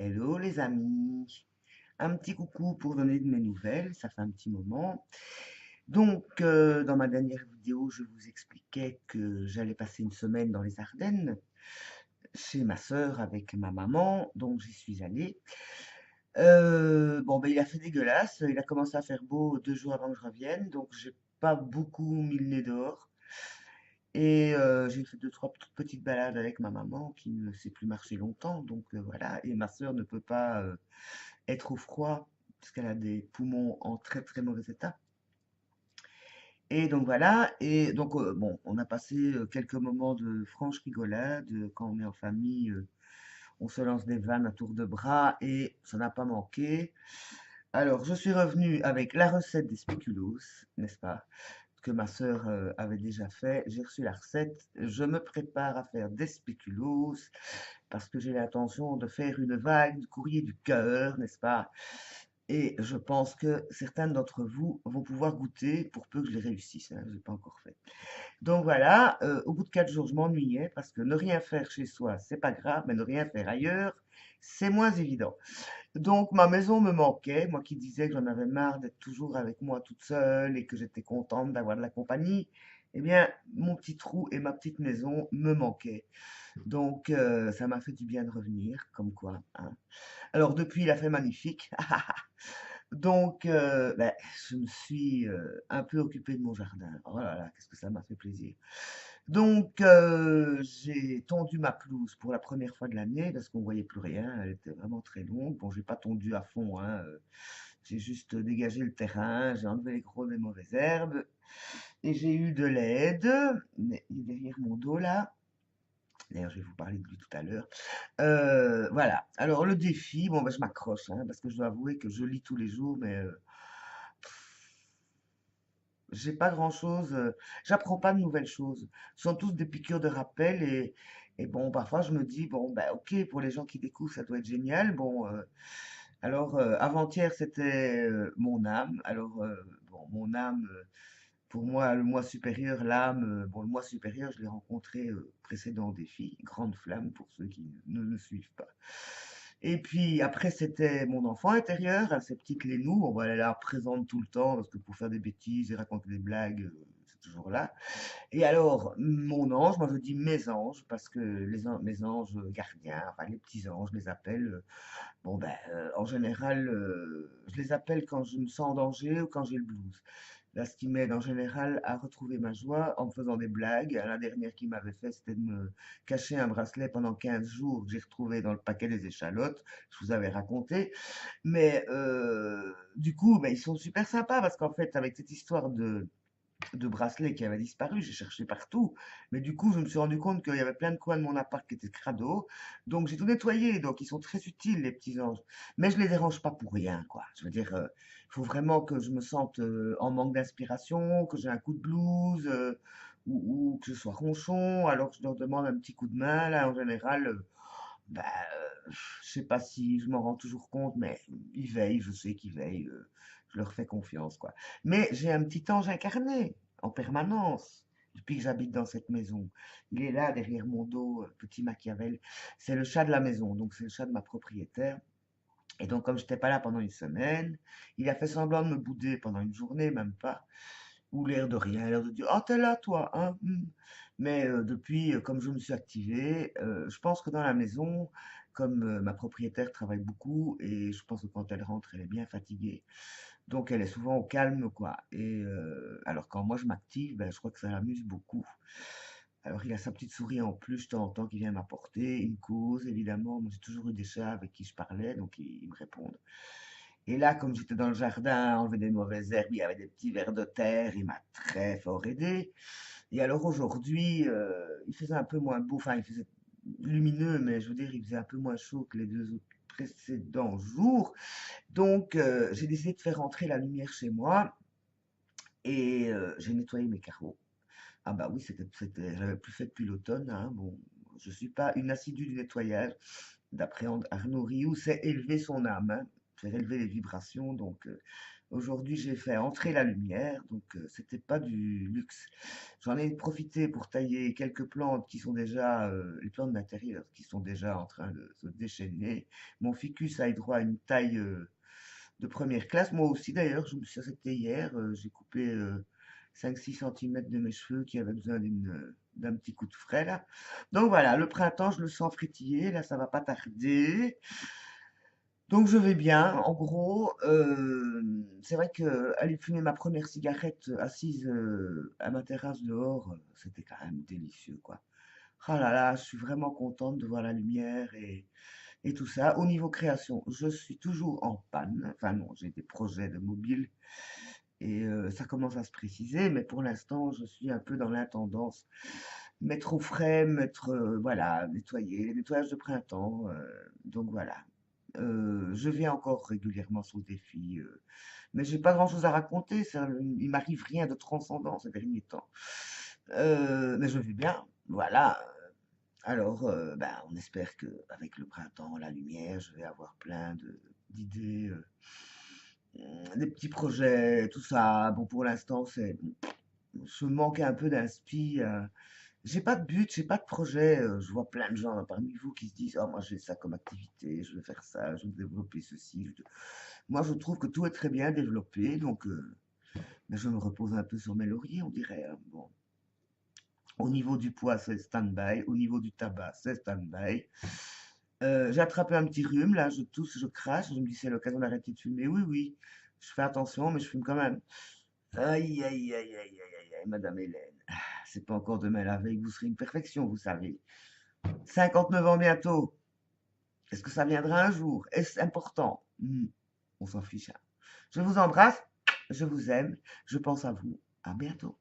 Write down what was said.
Hello les amis, un petit coucou pour donner de mes nouvelles, ça fait un petit moment. Donc, dans ma dernière vidéo, je vous expliquais que j'allais passer une semaine dans les Ardennes chez ma sœur avec ma maman, donc j'y suis allée. Bon, ben, il a fait dégueulasse, il a commencé à faire beau 2 jours avant que je revienne, donc j'ai pas beaucoup mis le nez dehors. Et j'ai fait deux, trois toutes petites balades avec ma maman qui ne sait plus marcher longtemps, donc voilà. Et ma sœur ne peut pas être au froid parce qu'elle a des poumons en très très mauvais état. Et donc voilà. Et donc bon, on a passé quelques moments de franche rigolade. Quand on est en famille, on se lance des vannes à tour de bras et ça n'a pas manqué. Alors, je suis revenu avec la recette des spéculoos, n'est-ce pas? Que ma sœur avait déjà fait. J'ai reçu la recette. Je me prépare à faire des spéculoos parce que j'ai l'intention de faire une vague du courrier du cœur, n'est-ce pas? Et je pense que certains d'entre vous vont pouvoir goûter pour peu que je les réussisse, hein, je l'ai pas encore fait. Donc voilà, au bout de 4 jours, je m'ennuyais parce que ne rien faire chez soi, c'est pas grave, mais ne rien faire ailleurs, c'est moins évident. Donc ma maison me manquait, moi qui disais que j'en avais marre d'être toujours avec moi toute seule et que j'étais contente d'avoir de la compagnie, eh bien mon petit trou et ma petite maison me manquaient. Donc ça m'a fait du bien de revenir, comme quoi, hein. Alors depuis, il a fait magnifique. Donc ben, je me suis un peu occupée de mon jardin. Oh là là, qu'est-ce que ça m'a fait plaisir. Donc j'ai tondu ma pelouse pour la première fois de l'année parce qu'on voyait plus rien, elle était vraiment très longue. Bon, j'ai pas tondu à fond, hein, j'ai juste dégagé le terrain, j'ai enlevé les gros et mauvaises herbes et j'ai eu de l'aide, mais il est derrière mon dos là. D'ailleurs, je vais vous parler de lui tout à l'heure. Voilà. Alors le défi, bon, ben, je m'accroche, hein, parce que je dois avouer que je lis tous les jours, mais j'ai pas grand-chose, j'apprends pas de nouvelles choses. Ce sont tous des piqûres de rappel et bon, parfois je me dis, bon, bah ok, pour les gens qui découvrent, ça doit être génial. Bon, alors avant-hier, c'était mon âme. Alors, bon, mon âme, pour moi, le moi supérieur, l'âme, bon, le moi supérieur, je l'ai rencontré précédent défi, grande flamme pour ceux qui ne le suivent pas. Et puis après, c'était mon enfant intérieur, hein, cette petite Lénou. Bon, bah, elle est là présente tout le temps parce que pour faire des bêtises et raconter des blagues, c'est toujours là. Et alors, mon ange, moi je dis mes anges parce que mes anges gardiens, enfin les petits anges, je les appelle. Bon, ben, en général, je les appelle quand je me sens en danger ou quand j'ai le blues. Là, ce qui m'aide en général à retrouver ma joie en me faisant des blagues. La dernière qu'il m'avait fait, c'était de me cacher un bracelet pendant 15 jours que j'ai retrouvé dans le paquet des échalotes. Je vous avais raconté. Mais du coup, ben, ils sont super sympas parce qu'en fait, avec cette histoire de bracelet qui avait disparu, j'ai cherché partout, mais du coup, je me suis rendu compte qu'il y avait plein de coins de mon appart qui étaient crado, donc j'ai tout nettoyé, donc ils sont très utiles, les petits anges, mais je les dérange pas pour rien, quoi. Je veux dire, il faut vraiment que je me sente en manque d'inspiration, que j'ai un coup de blues, ou que je sois ronchon, alors je leur demande un petit coup de main, là, en général, bah, je sais pas si je m'en rends toujours compte, mais ils veillent, je sais qu'ils veillent, je leur fais confiance, quoi. Mais j'ai un petit ange incarné en permanence depuis que j'habite dans cette maison. Il est là derrière mon dos, petit Machiavel. C'est le chat de la maison, donc c'est le chat de ma propriétaire. Et donc, comme j'étais pas là pendant une semaine, il a fait semblant de me bouder pendant une journée, même pas, ou l'air de rien, l'air de dire, oh, t'es là, toi, hein? Mais depuis, comme je me suis activé, je pense que dans la maison, comme ma propriétaire travaille beaucoup, et je pense que quand elle rentre, elle est bien fatiguée. Donc, elle est souvent au calme, quoi. Et alors, quand moi je m'active, ben, je crois que ça l'amuse beaucoup. Alors, il a sa petite souris en plus, de temps en temps, qui vient m'apporter. Il me cause, évidemment. Moi, j'ai toujours eu des chats avec qui je parlais, donc ils me répondent. Et là, comme j'étais dans le jardin, enlever des mauvaises herbes, il y avait des petits vers de terre, il m'a très fort aidé. Et alors aujourd'hui, il faisait un peu moins beau, enfin, il faisait lumineux, mais je veux dire, il faisait un peu moins chaud que les deux autres précédents jours. Donc, j'ai décidé de faire entrer la lumière chez moi et j'ai nettoyé mes carreaux. Ah bah oui, j'avais plus fait depuis l'automne, hein. Bon, je suis pas une assidue du nettoyage. D'après Arnaud Rioux, c'est élever son âme, hein, faire élever les vibrations. Donc, Aujourd'hui, j'ai fait entrer la lumière, donc c'était pas du luxe. J'en ai profité pour tailler quelques plantes qui sont déjà, les plantes d'intérieur, qui sont déjà en train de se déchaîner. Mon ficus a eu droit à une taille de première classe. Moi aussi, d'ailleurs, je me suis arrêté hier. J'ai coupé 5-6 cm de mes cheveux qui avaient besoin d'un petit coup de frais, là. Donc voilà, le printemps, je le sens frétiller. Là, ça va pas tarder. Donc je vais bien. En gros, c'est vrai que aller fumer ma première cigarette assise à ma terrasse dehors, c'était quand même délicieux, quoi. Ah là là, je suis vraiment contente de voir la lumière et tout ça. Au niveau création, je suis toujours en panne. Enfin non, j'ai des projets de mobile et ça commence à se préciser, mais pour l'instant, je suis un peu dans l'intendance. Mettre au frais, mettre, voilà, nettoyer, les nettoyages de printemps. Donc voilà. Je viens encore régulièrement sur le défi, mais j'ai pas grand-chose à raconter. Il m'arrive rien de transcendant ces derniers temps. Mais je vais bien. Voilà. Alors, ben, on espère que avec le printemps, la lumière, je vais avoir plein d'idées, des petits projets, tout ça. Bon, pour l'instant, je manque un peu d'inspi. J'ai pas de but, j'ai pas de projet. Je vois plein de gens parmi vous qui se disent, oh, moi j'ai ça comme activité, je vais faire ça, je vais développer ceci. Moi, je trouve que tout est très bien développé, donc ben, je me repose un peu sur mes lauriers, on dirait, hein. Bon. Au niveau du poids, c'est stand-by. Au niveau du tabac, c'est stand-by. J'ai attrapé un petit rhume, là, je tousse, je crache. Je me dis, c'est l'occasion d'arrêter de fumer. Oui, oui, je fais attention, mais je fume quand même. Aïe, aïe, aïe, aïe, aïe, aïe, aïe, Madame Hélène. C'est pas encore demain la veille que vous serez une perfection, vous savez. 59 ans bientôt. Est-ce que ça viendra un jour? Est-ce important? On s'en fiche, hein. Je vous embrasse, je vous aime, je pense à vous. À bientôt.